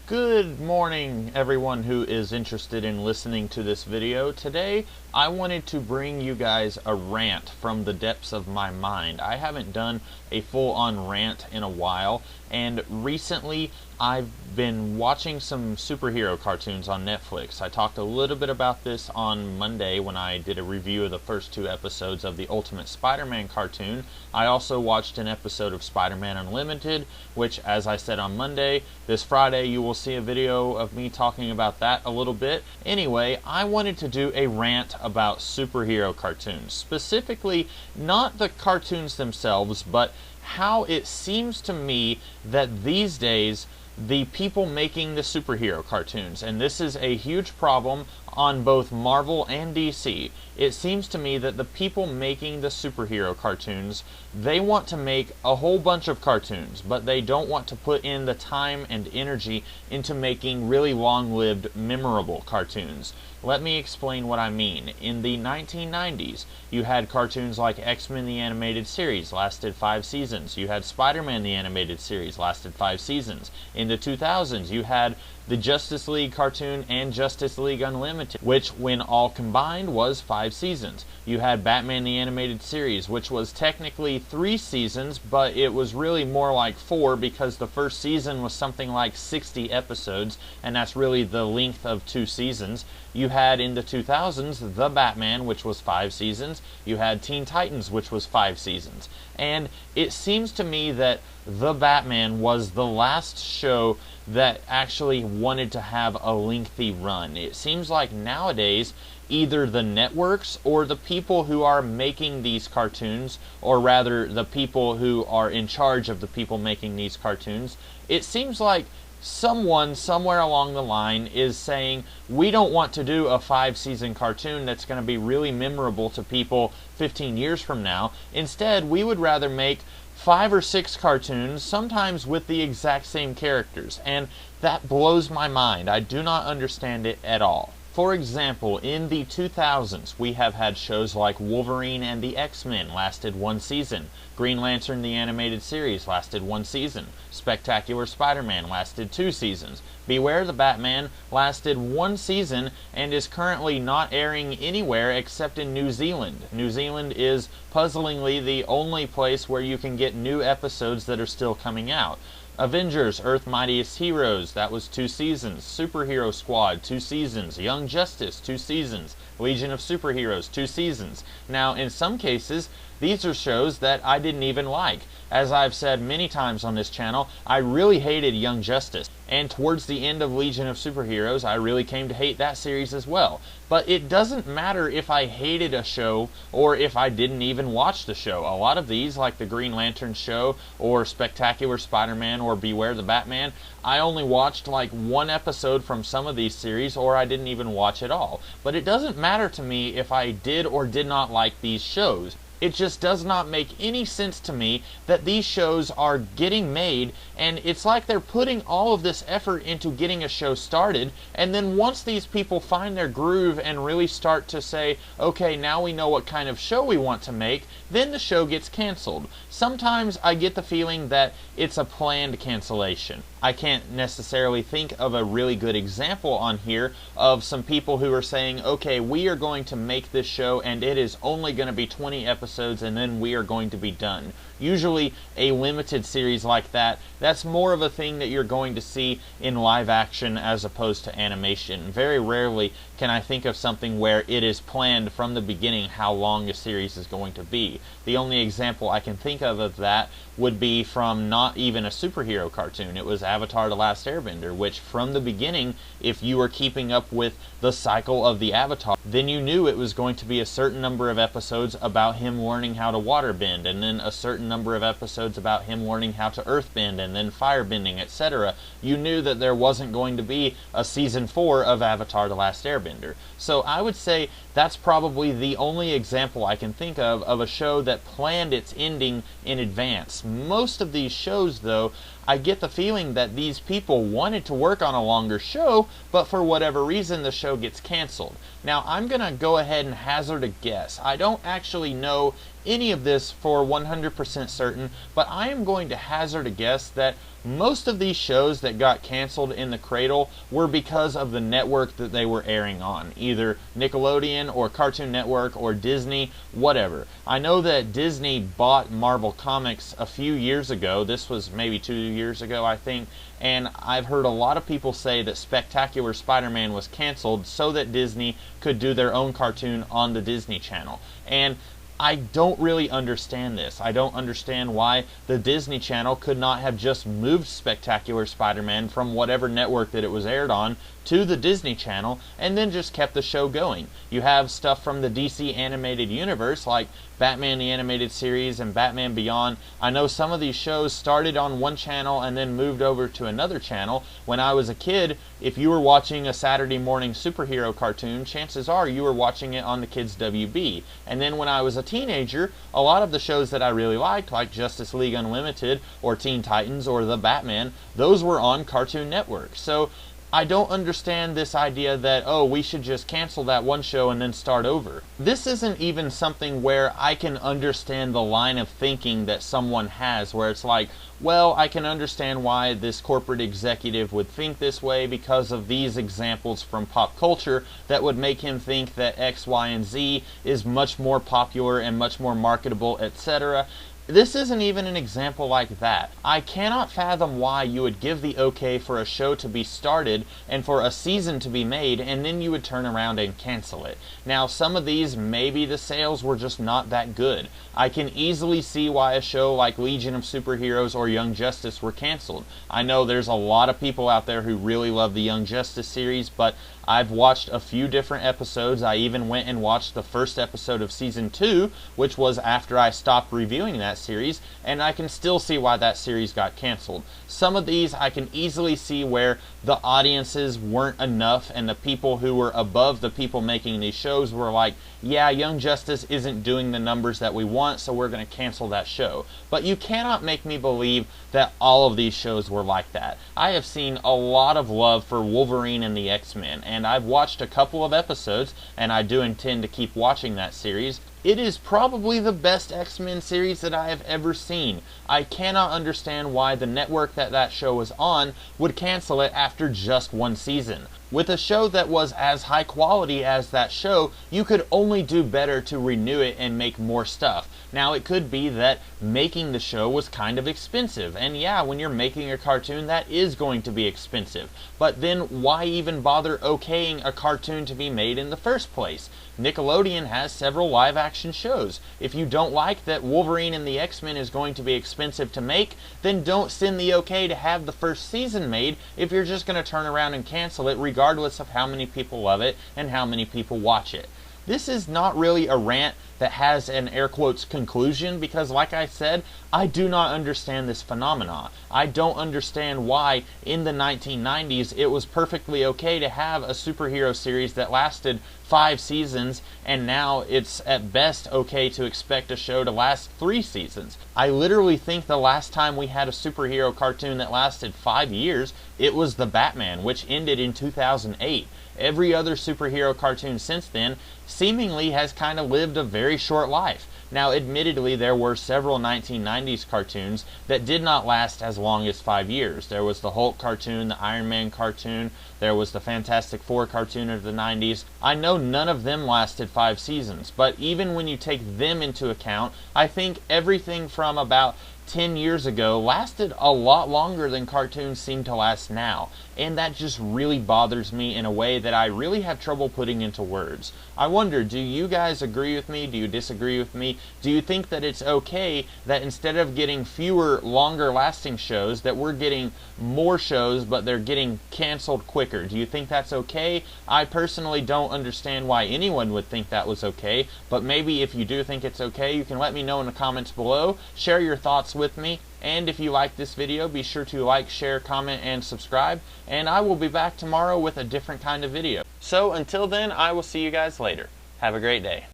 Good morning, everyone who is interested in listening to this video. Today, I wanted to bring you guys a rant from the depths of my mind. I haven't done a full-on rant in a while, and recently I've been watching some superhero cartoons on Netflix. I talked a little bit about this on Monday when I did a review of the first two episodes of the Ultimate Spider-Man cartoon. I also watched an episode of Spider-Man Unlimited, which, as I said on Monday, this Friday you will see a video of me talking about that a little bit. Anyway, I wanted to do a rant about superhero cartoons. Specifically, not the cartoons themselves, but how it seems to me that these days the people making the superhero cartoons, and this is a huge problem on both Marvel and DC. It seems to me that the people making the superhero cartoons, they want to make a whole bunch of cartoons, but they don't want to put in the time and energy into making really long-lived, memorable cartoons. Let me explain what I mean. In the 1990s, you had cartoons like X-Men the Animated Series, lasted 5 seasons. You had Spider-Man the Animated Series, lasted 5 seasons. In the 2000s, you had the Justice League cartoon and Justice League Unlimited, which, when all combined, was 5 seasons. You had Batman the Animated Series, which was technically 3 seasons, but it was really more like 4 because the first season was something like 60 episodes, and that's really the length of 2 seasons. You had, in the 2000s, The Batman, which was 5 seasons. You had Teen Titans, which was 5 seasons. And it seems to me that The Batman was the last show that actually wanted to have a lengthy run. It seems like nowadays either the networks or the people who are making these cartoons, or rather the people who are in charge of the people making these cartoons, it seems like someone somewhere along the line is saying, we don't want to do a 5-season cartoon that's going to be really memorable to people 15 years from now. Instead, we would rather make 5 or 6 cartoons, sometimes with the exact same characters, and that blows my mind. I do not understand it at all. For example, in the 2000s, we have had shows like Wolverine and the X-Men, lasted 1 season. Green Lantern the Animated Series lasted 1 season. Spectacular Spider-Man lasted 2 seasons. Beware the Batman lasted 1 season and is currently not airing anywhere except in New Zealand. New Zealand is puzzlingly the only place where you can get new episodes that are still coming out. Avengers, Earth's Mightiest Heroes, that was 2 seasons. Superhero Squad, 2 seasons. Young Justice, 2 seasons. Legion of Superheroes, 2 seasons. Now, in some cases, these are shows that I didn't even like. As I've said many times on this channel, I really hated Young Justice. And towards the end of Legion of Superheroes, I really came to hate that series as well. But it doesn't matter if I hated a show or if I didn't even watch the show. A lot of these, like the Green Lantern show or Spectacular Spider-Man or Beware the Batman, I only watched like 1 episode from some of these series, or I didn't even watch at all. But it doesn't matter to me if I did or did not like these shows. It just does not make any sense to me that these shows are getting made, and it's like they're putting all of this effort into getting a show started, and then once these people find their groove and really start to say, okay, now we know what kind of show we want to make, then the show gets canceled. Sometimes I get the feeling that it's a planned cancellation. I can't necessarily think of a really good example on here of some people who are saying, okay, we are going to make this show and it is only going to be 20 episodes and then we are going to be done. Usually a limited series like that, that's more of a thing that you're going to see in live action as opposed to animation. Very rarely can I think of something where it is planned from the beginning how long a series is going to be. The only example I can think of that would be from not even a superhero cartoon. It was Avatar: The Last Airbender, which from the beginning, if you were keeping up with the cycle of the Avatar, then you knew it was going to be a certain number of episodes about him learning how to waterbend, and then a certain number of episodes about him learning how to earthbend, and then firebending, etc. You knew that there wasn't going to be a season 4 of Avatar: The Last Airbender. So I would say that's probably the only example I can think of a show that planned its ending in advance. Most of these shows, though, I get the feeling that these people wanted to work on a longer show, but for whatever reason the show gets canceled. Now, I'm going to go ahead and hazard a guess. I don't actually know any of this for 100% certain, but I am going to hazard a guess that Most of these shows that got canceled in the cradle were because of the network that they were airing on, either Nickelodeon or Cartoon Network or Disney, whatever. I know that Disney bought Marvel Comics a few years ago. This was maybe 2 years ago, I think, and I've heard a lot of people say that Spectacular Spider-Man was canceled so that Disney could do their own cartoon on the Disney Channel. And I don't really understand this. I don't understand why the Disney Channel could not have just moved Spectacular Spider-Man from whatever network that it was aired on to the Disney Channel and then just kept the show going. You have stuff from the DC animated universe like Batman the Animated Series and Batman Beyond. I know some of these shows started on one channel and then moved over to another channel. When I was a kid, if you were watching a Saturday morning superhero cartoon, chances are you were watching it on the Kids WB. And then when I was a teenager, a lot of the shows that I really liked, like Justice League Unlimited or Teen Titans or The Batman, those were on Cartoon Network. So I don't understand this idea that, oh, we should just cancel that one show and then start over. This isn't even something where I can understand the line of thinking that someone has, where it's like, well, I can understand why this corporate executive would think this way because of these examples from pop culture that would make him think that X, Y, and Z is much more popular and much more marketable, etc. This isn't even an example like that. I cannot fathom why you would give the okay for a show to be started and for a season to be made and then you would turn around and cancel it. Now, some of these, maybe the sales were just not that good. I can easily see why a show like Legion of Superheroes or Young Justice were canceled. I know there's a lot of people out there who really love the Young Justice series, but I've watched a few different episodes. I even went and watched the first episode of Season 2, which was after I stopped reviewing that series, and I can still see why that series got canceled. Some of these I can easily see where the audiences weren't enough and the people who were above the people making these shows were like, yeah, Young Justice isn't doing the numbers that we want, so we're going to cancel that show. But you cannot make me believe that all of these shows were like that. I have seen a lot of love for Wolverine and the X-Men, and I've watched a couple of episodes, and I do intend to keep watching that series. It is probably the best X-Men series that I have ever seen. I cannot understand why the network that show was on would cancel it after just one season. With a show that was as high quality as that show, you could only do better to renew it and make more stuff. Now, it could be that making the show was kind of expensive, and yeah, when you're making a cartoon, that is going to be expensive. But then why even bother okaying a cartoon to be made in the first place? Nickelodeon has several live-action shows. If you don't like that Wolverine and the X-Men is going to be expensive to make, then don't send the okay to have the first season made if you're just going to turn around and cancel it regardless of how many people love it and how many people watch it. This is not really a rant that has an air quotes conclusion because, like I said, I do not understand this phenomenon. I don't understand why in the 1990s it was perfectly okay to have a superhero series that lasted 5 seasons and now it's at best okay to expect a show to last 3 seasons. I literally think the last time we had a superhero cartoon that lasted 5 years, it was The Batman, which ended in 2008. Every other superhero cartoon since then seemingly has kind of lived a very short life. Now, admittedly, there were several 1990s cartoons that did not last as long as 5 years. There was the Hulk cartoon, the Iron Man cartoon, there was the Fantastic Four cartoon of the 90s. I know none of them lasted 5 seasons, but even when you take them into account, I think everything from about 10 years ago lasted a lot longer than cartoons seem to last now, and that just really bothers me in a way that I really have trouble putting into words. I wonder, do you guys agree with me? Do you disagree with me? Do you think that it's okay that instead of getting fewer, longer lasting shows, that we're getting more shows, but they're getting canceled quicker? Do you think that's okay? I personally don't understand why anyone would think that was okay, but maybe if you do think it's okay, you can let me know in the comments below. Share your thoughts with me. And if you like this video, be sure to like, share, comment, and subscribe. And I will be back tomorrow with a different kind of video. So until then, I will see you guys later. Have a great day.